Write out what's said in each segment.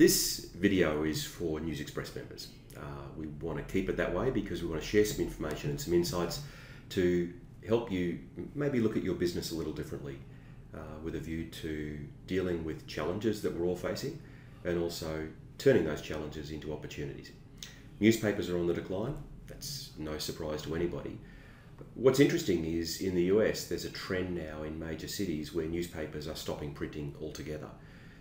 This video is for News Express members. We want to keep it that way because we want to share some information and some insights to help you maybe look at your business a little differently with a view to dealing with challenges that we're all facing and also turning those challenges into opportunities. Newspapers are on the decline. That's no surprise to anybody. What's interesting is in the US, there's a trend now in major cities where newspapers are stopping printing altogether.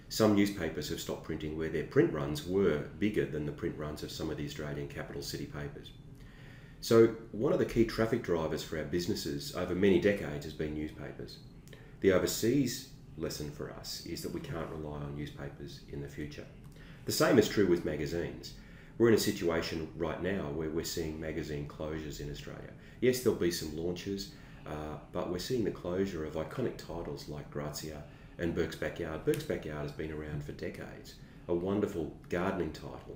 Some newspapers have stopped printing where their print runs were bigger than the print runs of some of the Australian capital city papers. So one of the key traffic drivers for our businesses over many decades has been newspapers. The overseas lesson for us is that we can't rely on newspapers in the future. The same is true with magazines. We're in a situation right now where we're seeing magazine closures in Australia. Yes, there'll be some launches, but we're seeing the closure of iconic titles like Grazia and Burke's Backyard. Burke's Backyard has been around for decades. A wonderful gardening title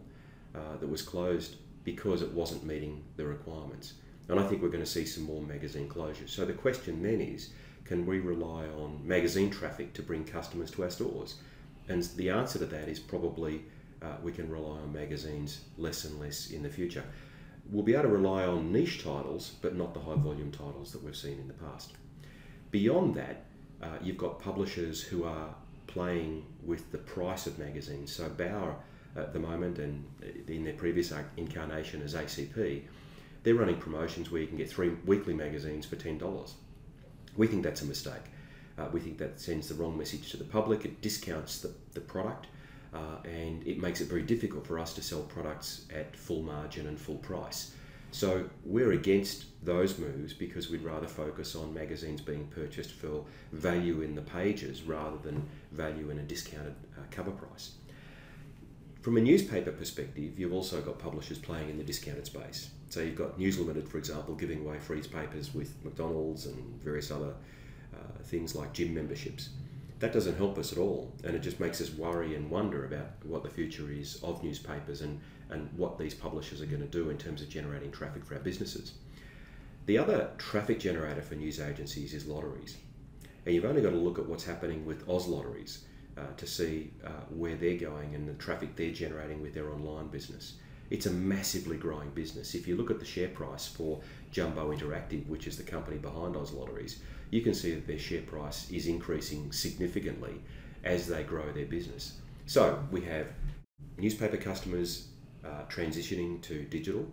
that was closed because it wasn't meeting the requirements. And I think we're going to see some more magazine closures. So the question then is, can we rely on magazine traffic to bring customers to our stores? And the answer to that is probably we can rely on magazines less and less in the future. We'll be able to rely on niche titles, but not the high volume titles that we've seen in the past. Beyond that, you've got publishers who are playing with the price of magazines. So Bauer at the moment, and in their previous incarnation as ACP, they're running promotions where you can get 3 weekly magazines for $10. We think that's a mistake. We think that sends the wrong message to the public. It discounts the product and it makes it very difficult for us to sell products at full margin and full price. So we're against those moves because we'd rather focus on magazines being purchased for value in the pages rather than value in a discounted cover price. From a newspaper perspective, you've also got publishers playing in the discounted space. So you've got News Limited, for example, giving away free papers with McDonald's and various other things like gym memberships. That doesn't help us at all, and it just makes us worry and wonder about what the future is of newspapers and what these publishers are going to do in terms of generating traffic for our businesses. The other traffic generator for news agencies is lotteries. And you've only got to look at what's happening with Oz Lotteries to see where they're going and the traffic they're generating with their online business. It's a massively growing business. If you look at the share price for Jumbo Interactive, which is the company behind Oz Lotteries, you can see that their share price is increasing significantly as they grow their business. So we have newspaper customers transitioning to digital.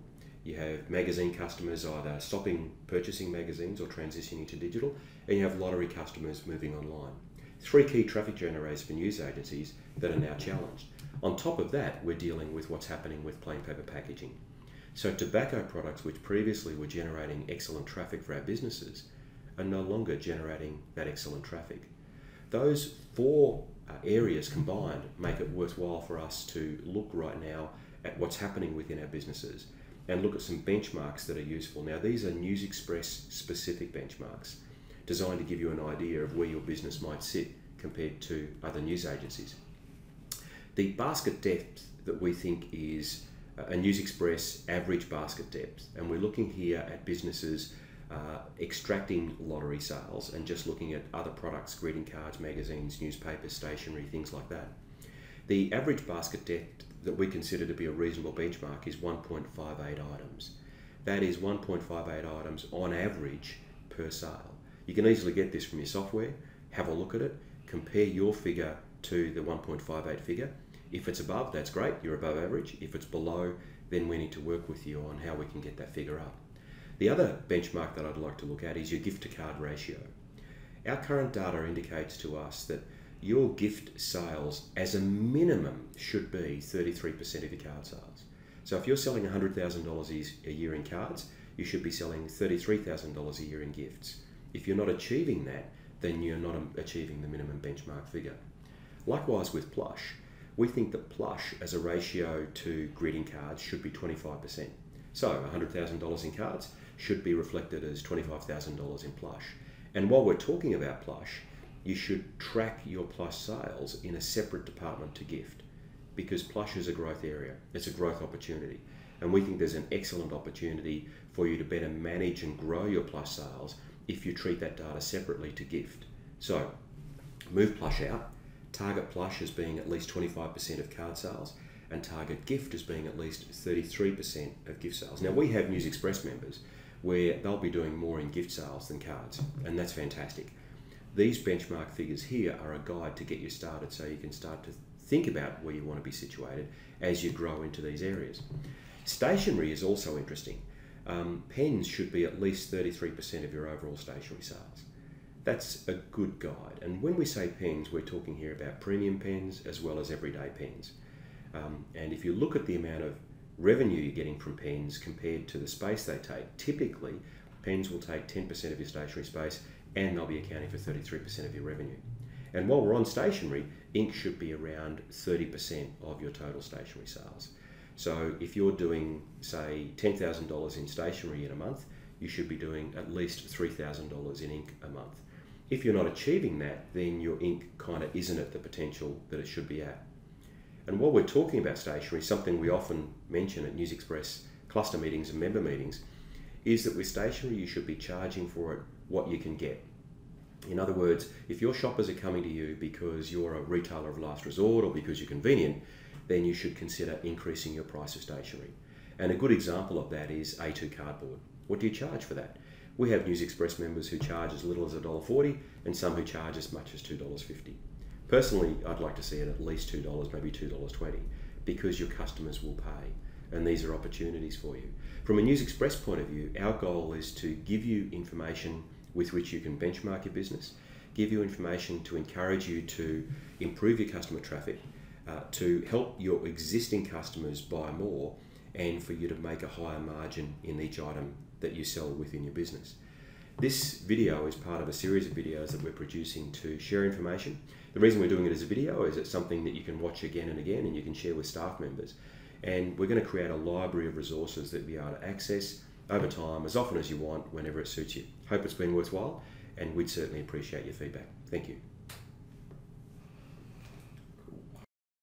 You have magazine customers either stopping purchasing magazines or transitioning to digital, and you have lottery customers moving online. 3 key traffic generators for news agencies that are now challenged. On top of that, we're dealing with what's happening with plain paper packaging. So tobacco products, which previously were generating excellent traffic for our businesses, are no longer generating that excellent traffic. Those 4 areas combined make it worthwhile for us to look right now at what's happening within our businesses and look at some benchmarks that are useful. Now, these are News Express specific benchmarks designed to give you an idea of where your business might sit compared to other news agencies. The basket depth that we think is a News Express average basket depth, and we're looking here at businesses extracting lottery sales and just looking at other products, greeting cards, magazines, newspapers, stationery, things like that. The average basket depth that we consider to be a reasonable benchmark is 1.58 items. That is 1.58 items on average per sale. You can easily get this from your software, have a look at it, compare your figure to the 1.58 figure. If it's above, that's great, you're above average. If it's below, then we need to work with you on how we can get that figure up. The other benchmark that I'd like to look at is your gift to card ratio. Our current data indicates to us that your gift sales as a minimum should be 33% of your card sales. So if you're selling $100,000 a year in cards, you should be selling $33,000 a year in gifts. If you're not achieving that, then you're not achieving the minimum benchmark figure. Likewise with Plush, we think that Plush as a ratio to greeting cards should be 25%. So $100,000 in cards should be reflected as $25,000 in Plush. And while we're talking about Plush, you should track your Plush sales in a separate department to gift, because Plush is a growth area, it's a growth opportunity. And we think there's an excellent opportunity for you to better manage and grow your Plush sales if you treat that data separately to gift. So move Plush out, target Plush as being at least 25% of card sales, and target gift as being at least 33% of gift sales. Now, we have News Express members where they'll be doing more in gift sales than cards, and that's fantastic. These benchmark figures here are a guide to get you started, so you can start to think about where you want to be situated as you grow into these areas. Stationery is also interesting. Pens should be at least 33% of your overall stationery sales. That's a good guide. And when we say pens, we're talking here about premium pens as well as everyday pens. And if you look at the amount of revenue you're getting from pens compared to the space they take, typically pens will take 10% of your stationery space and they'll be accounting for 33% of your revenue. And while we're on stationery, ink should be around 30% of your total stationery sales. So if you're doing, say, $10,000 in stationery in a month, you should be doing at least $3,000 in ink a month. If you're not achieving that, then your ink kind of isn't at the potential that it should be at. And while we're talking about stationery, something we often mention at News Express cluster meetings and member meetings is that with stationery, you should be charging for it what you can get. In other words, if your shoppers are coming to you because you're a retailer of last resort or because you're convenient, then you should consider increasing your price of stationery. And a good example of that is A2 cardboard. What do you charge for that? We have News Express members who charge as little as $1.40 and some who charge as much as $2.50. Personally, I'd like to see it at least $2, maybe $2.20, because your customers will pay, and these are opportunities for you. From a News Express point of view, our goal is to give you information with which you can benchmark your business, give you information to encourage you to improve your customer traffic, to help your existing customers buy more, and for you to make a higher margin in each item that you sell within your business. This video is part of a series of videos that we're producing to share information. The reason we're doing it as a video is it's something that you can watch again and again and you can share with staff members. And we're going to create a library of resources that you'll be able to access over time, as often as you want, whenever it suits you. Hope it's been worthwhile, and we'd certainly appreciate your feedback. Thank you.